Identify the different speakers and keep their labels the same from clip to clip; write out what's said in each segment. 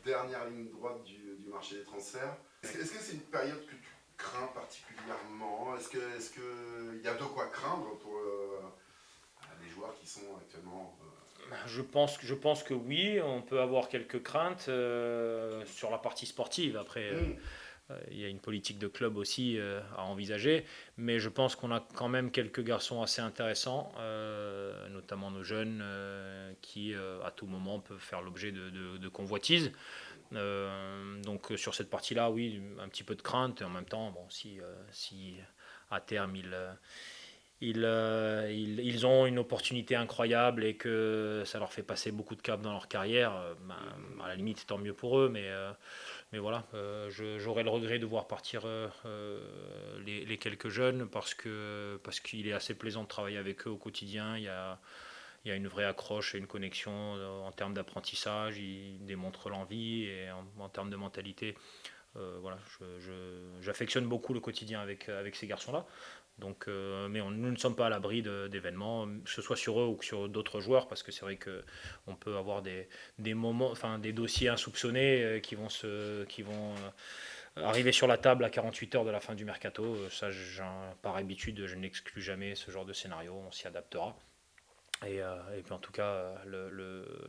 Speaker 1: dernière ligne droite du marché des transferts. Est-ce que c'est une période que tu crains particulièrement? Est-ce que il y a de quoi craindre pour les joueurs qui sont actuellement
Speaker 2: Je pense que oui, on peut avoir quelques craintes sur la partie sportive. Après, il y a une politique de club aussi à envisager, mais je pense qu'on a quand même quelques garçons assez intéressants, notamment nos jeunes, qui à tout moment peuvent faire l'objet de convoitises. Donc sur cette partie-là, oui, un petit peu de crainte, et en même temps, bon, si à terme ils ont une opportunité incroyable et que ça leur fait passer beaucoup de caps dans leur carrière, ben, à la limite tant mieux pour eux, mais voilà, j'aurais le regret de voir partir les quelques jeunes parce qu'il est assez plaisant de travailler avec eux au quotidien. Il y a une vraie accroche et une connexion en termes d'apprentissage. Ils démontrent l'envie et en termes de mentalité. Voilà, j'affectionne beaucoup le quotidien avec ces garçons-là. Donc, mais nous ne sommes pas à l'abri d'événements, que ce soit sur eux ou sur d'autres joueurs, parce que c'est vrai qu'on peut avoir des moments, enfin des dossiers insoupçonnés qui vont arriver sur la table à 48 heures de la fin du mercato. Ça, par habitude, je n'exclus jamais ce genre de scénario. On s'y adaptera. Et puis en tout cas,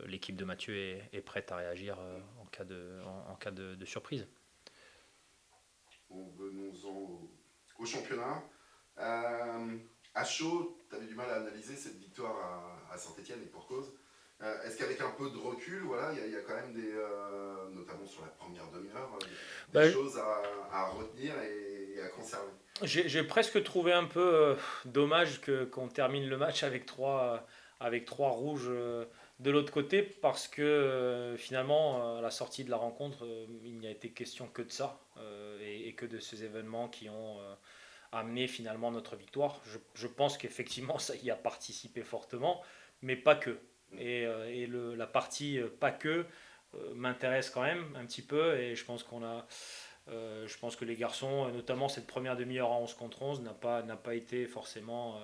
Speaker 2: l'équipe de Mathieu est prête à réagir en cas de surprise.
Speaker 1: bon, venons-en au championnat. Euh, à chaud, tu avais du mal à analyser cette victoire à Saint-Etienne et pour cause. Est-ce qu'avec un peu de recul, voilà, il y a quand même notamment sur la première demi-heure, des
Speaker 2: Ben,
Speaker 1: choses à retenir et à conserver?
Speaker 2: j'ai presque trouvé un peu dommage qu'on termine le match avec trois rouges de l'autre côté parce que finalement, à la sortie de la rencontre, il n'y a été question que de ça et que de ces événements qui ont amené finalement notre victoire. Je pense qu'effectivement, ça y a participé fortement, mais pas que. La partie pas que m'intéresse quand même un petit peu et je pense que les garçons, notamment cette première demi-heure à 11 contre 11, n'a pas été forcément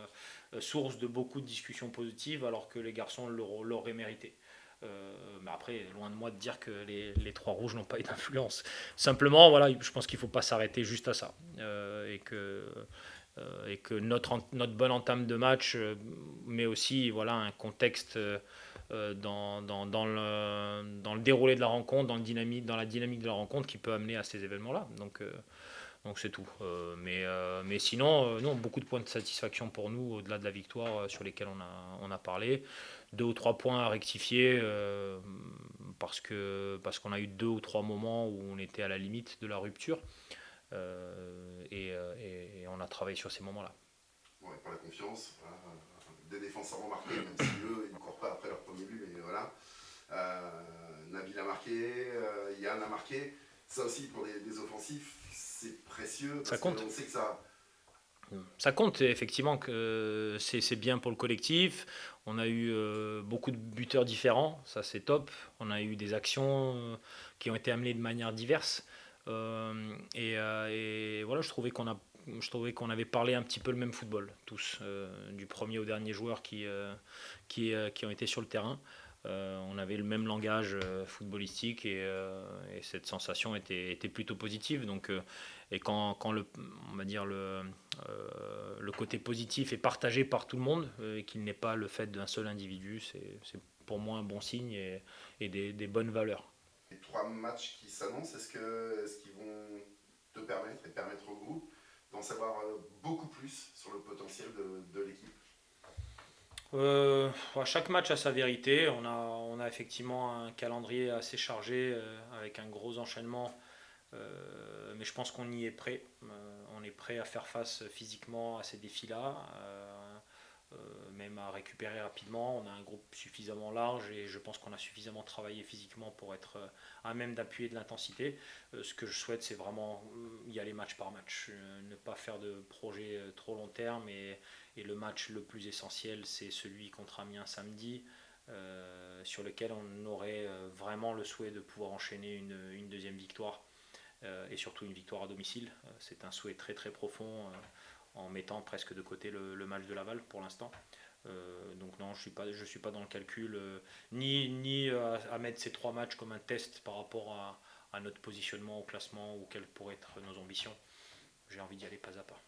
Speaker 2: source de beaucoup de discussions positives, alors que les garçons l'auraient mérité. Mais après, loin de moi de dire que les trois rouges n'ont pas eu d'influence. Simplement, voilà, je pense qu'il ne faut pas s'arrêter juste à ça. Et que notre bonne entame de match, mais aussi voilà, un contexte dans le déroulé de la rencontre, dans la dynamique de la rencontre qui peut amener à ces événements-là. Donc c'est tout. Mais sinon, non, beaucoup de points de satisfaction pour nous, au-delà de la victoire sur lesquels on a parlé. 2 ou 3 points à rectifier parce qu'on a eu 2 ou 3 moments où on était à la limite de la rupture. Et on a travaillé sur ces moments-là.
Speaker 1: Ouais, pas la confiance. Voilà. Des défenseurs ont marqué, même si eux, ils ne courent pas après leur premier but, mais voilà. Nabil a marqué, Yann a marqué. Ça aussi, pour des offensifs, c'est précieux
Speaker 2: Ça
Speaker 1: parce
Speaker 2: compte.
Speaker 1: qu'on sait que ça.
Speaker 2: Ça compte effectivement que c'est bien pour le collectif. On a eu beaucoup de buteurs différents, ça c'est top. On a eu des actions qui ont été amenées de manière diverse. Et voilà, je trouvais qu'on avait parlé un petit peu le même football, tous, du premier au dernier joueur qui ont été sur le terrain. On avait le même langage footballistique et cette sensation était plutôt positive. Donc, et quand on va dire le côté positif est partagé par tout le monde et qu'il n'est pas le fait d'un seul individu, c'est pour moi un bon signe et des bonnes valeurs.
Speaker 1: Les 3 matchs qui s'annoncent, est-ce qu'ils vont te permettre et permettre au groupe d'en savoir beaucoup plus sur le potentiel de l'équipe?
Speaker 2: Chaque match a sa vérité. On a effectivement un calendrier assez chargé avec un gros enchaînement. Mais je pense qu'on y est prêt. On est prêt à faire face physiquement à ces défis-là, même à récupérer rapidement. On a un groupe suffisamment large et je pense qu'on a suffisamment travaillé physiquement pour être à même d'appuyer de l'intensité. Ce que je souhaite, c'est vraiment y aller match par match. Ne pas faire de projet trop long terme. Et le match le plus essentiel, c'est celui contre Amiens samedi. Sur lequel on aurait vraiment le souhait de pouvoir enchaîner une deuxième victoire et surtout une victoire à domicile. C'est un souhait très très profond en mettant presque de côté le match de Laval pour l'instant. Donc non, je suis pas dans le calcul, ni à mettre ces 3 matchs comme un test par rapport à notre positionnement au classement ou quelles pourraient être nos ambitions. J'ai envie d'y aller pas à pas.